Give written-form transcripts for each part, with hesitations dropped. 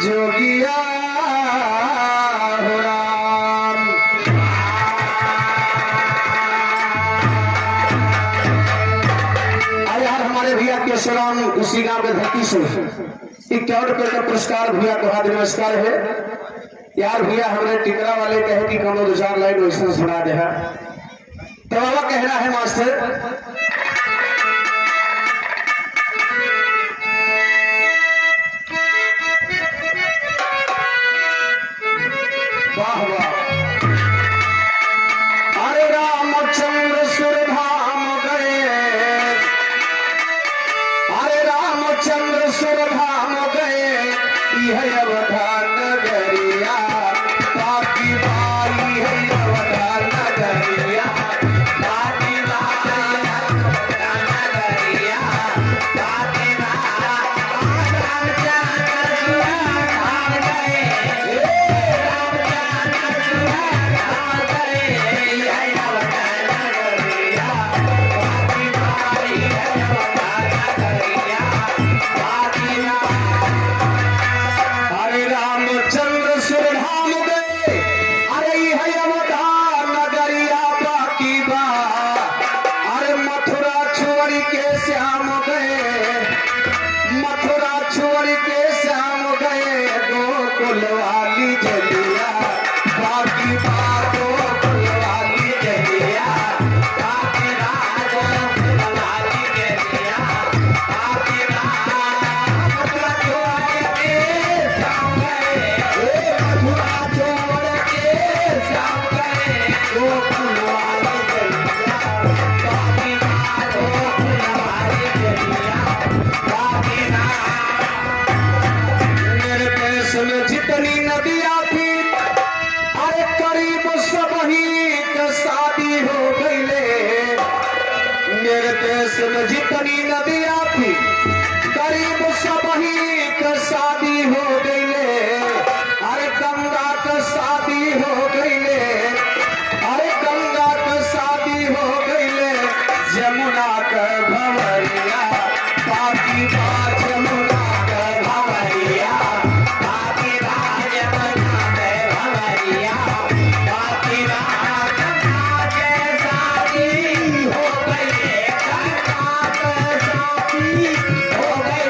जोगिया हो राम। यार हमारे भैया केशवराम उसी गांव के धरती से 51 रुपए का पुरस्कार भैया को हाथ नमस्कार है। यार भैया हमारे टिकरा वाले कहे कि कम 2-4 लाइन वैसे सुना दे। तो बाबा कहना है मास्टर, वाह वाह। अरे रामचंद्र सुरधाम गए, अरे रामचंद्र सुरधाम गए, यह अवधान नगरिया बाकी बाई है अवधान नगरिया, बाकी बाई अवधान नगरिया, बाकी श्याम गए, मथुरा छोड़ के श्याम गए, गोकुल वाली जलिया बाकी बातों गोकुल वाली जलिया, बाकी गोकुल वाली जलिया, बाकी मथुरा छोड़ के श्याम गए, मथुरा छोड़ के श्याम गए, गोकुल वाली जलिया, बाकी मेरे देश में जितनी नदियां थी, अरे करीब सब ही का शादी हो गई ले। मेरे देश में जितनी नदियां थी, करीब सब ही का शादी हो गई ले। अरे गंगा का शादी हो गई ले, अरे गंगा का शादी हो गई ले, जमुना का भंवरिया बाकी बात जमुना का भंवरिया, बाकी बात जमुना का भंवरिया, बाकी बात जमुना के शादी हो गई, गंगा का शादी हो गई,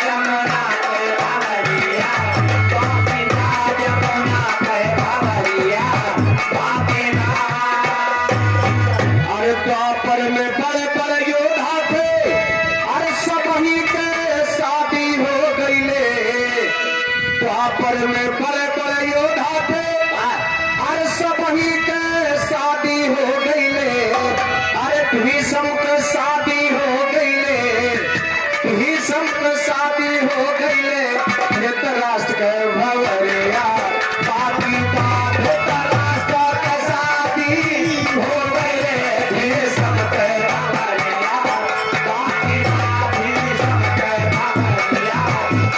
जमुना के भंवरिया, बाकी बात जमुना के भंवरिया, बाकी बात। अरे द्वापर में बड़े बड़े योद्धा थे, अरे सब ही के शादी हो गई ले। द्वापर में बड़े बड़े योद्धा थे, अरे सब ही के शादी हो गई ले। अरे भीष्म के शादी हो गई ले, भीष्म के शादी हो गई ले, धृतराष्ट्र के भंवरिया बाकी बात धृतराष्ट्र के शादी हो गई ले, भीष्म के भंवरिया बाकी बात भीष्म के भंवरिया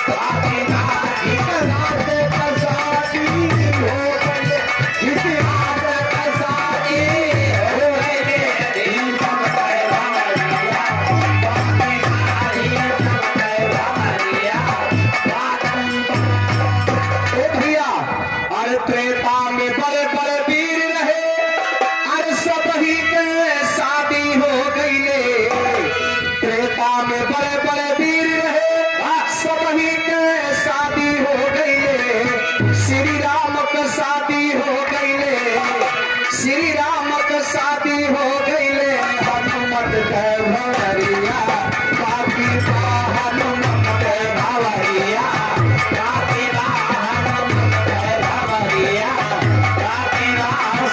बाकी बात धृतराष्ट्र के शादी हो गई ले, धृतराष्ट्र के शादी हो गई ले, भीष्म के भंवरिया बाकी बात भीष्म के भंवरिया बाकी बात। ए भैया अरे त्रेता में बड़े बड़े वीर रहे, अरे सब ही के शादी हो गई ले। त्रेता में बड़े बड़े वीर रहे, सब ही के शादी हो गई ले। श्री राम का शादी हो गई ले, श्री राम का शादी हो गई ले, हनुमत के भंवरिया बाकी हनुमत के भंवरिया बाकी हनुमत के भंवरिया बाकी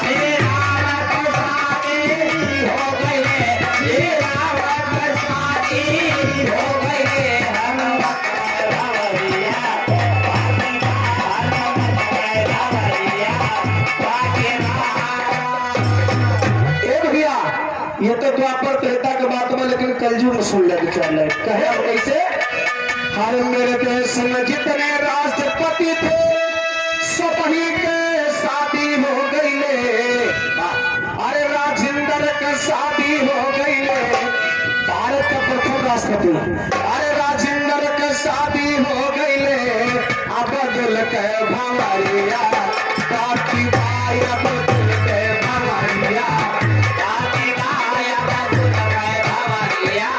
श्री राम का शादी हो गई ले, श्री राम का शादी हो गई ले, हनुमत के भंवरिया बाकी हनुमत के भंवरिया बाकी। ए भैया ये तो द्वापर त्रेता के बात में, लेकिन कलयुग में सुन लगे चल रहे कहे अब कैसे। हर मेरे देश में जितने राष्ट्रपति थे, सब ही के शादी हो गई ले। अरे राजेंद्र के शादी हो गई ले, भारत का प्रथम राष्ट्रपति, अरे राजेंद्र के शादी भवरिया बाकी बाया बदल के भवरिया बाकी बाया बदल के भवरिया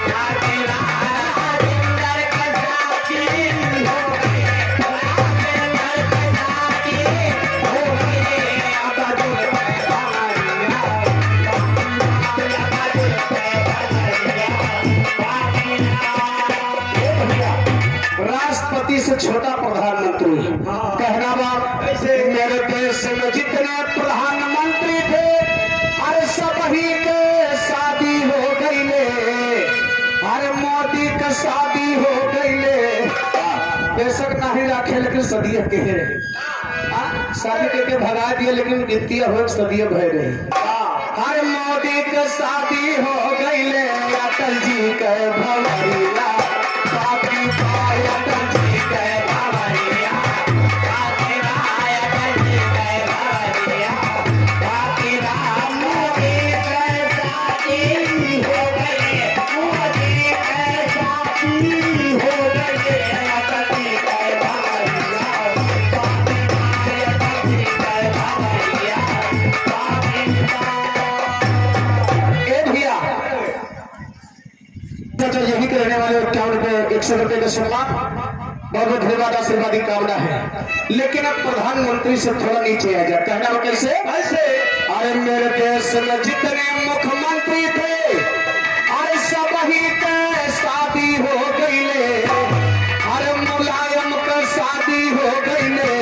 बाकी बाया सुंदर कसाकी हो गई सुंदर कसाकी हो गई बदल के भवरिया बदल के भवरिया। राष्ट्रपति से छोटा प्रधानमंत्री कहना बात मेरे देश में जितने प्रधानमंत्री थे अरे सब ही के शादी हो गई ले अरे मोदी का शादी हो गई ले बेशक नहीं रखे लेकिन सदिया के रहे शादी करके भगा दिए लेकिन गिनती हो सदिया भय रही अरे मोदी का शादी हो गई ले अटल जी के भवरिया बाकी अटल जी के भवरिया बाकी अटल जी के भवरिया बाकी मोदी के शादी हो गई मोदी के शादी हो गई अटल जी के भवरिया बाकी अटल जी के भवरिया बाकी भैया तो यही के रहने वाले 51 रुपए 100 रुपए का सम्मान बहुत बहुत धन्यवाद आशीर्वाद की कामना है लेकिन अब प्रधानमंत्री से थोड़ा नीचे आ जाए कहना वो कैसे अरे मेरे देश में जितने मुख्यमंत्री थे अरे सब ही के शादी हो गई ले अरे मुलायम का शादी हो गई ले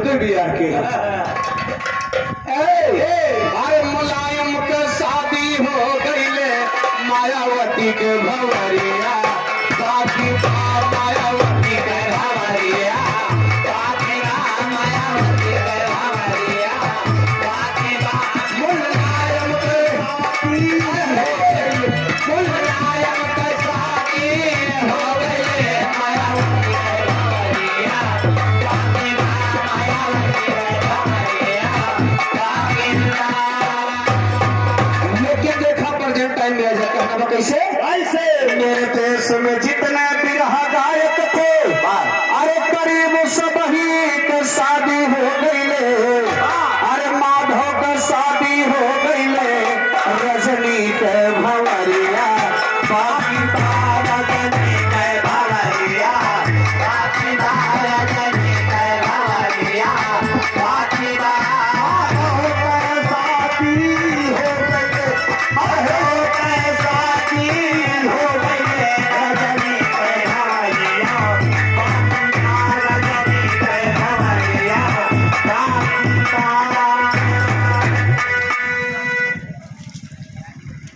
दो बिहार के अरे मुलायम के शादी हो गई ले मायावती के भवरिया बाकी मायावती के भवरिया बाकी मायावती के भवरिया बाकी मुलायम के शादी हो गई मुलायम के शादी हो गई ले मायावती के भवरिया बाकी मायावती के भवरिया लेकिन देखा प्रेजेंट टाइम में आ जाता है कैसे मेरे देश में जितने बिरहा गायक थे अरे करीब सब ही के शादी हो गई ले अरे माधव का शादी हो गई ले रजनी के भवरिया बाकी रजनी के भवरिया बाकी रजनी के भवरिया बाकी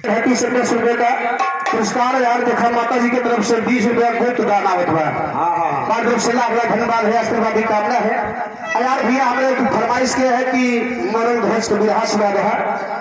₹35 का पुरस्कार यार देखा माता जी की तरफ से 20 रुपया गुप्त दान आवत बा तरफ से लाख धन्यवाद है आशीर्वाद की कामना है यार भैया हमने फरमाइश किया है कि मरण ध्वज को विधान सुना रहा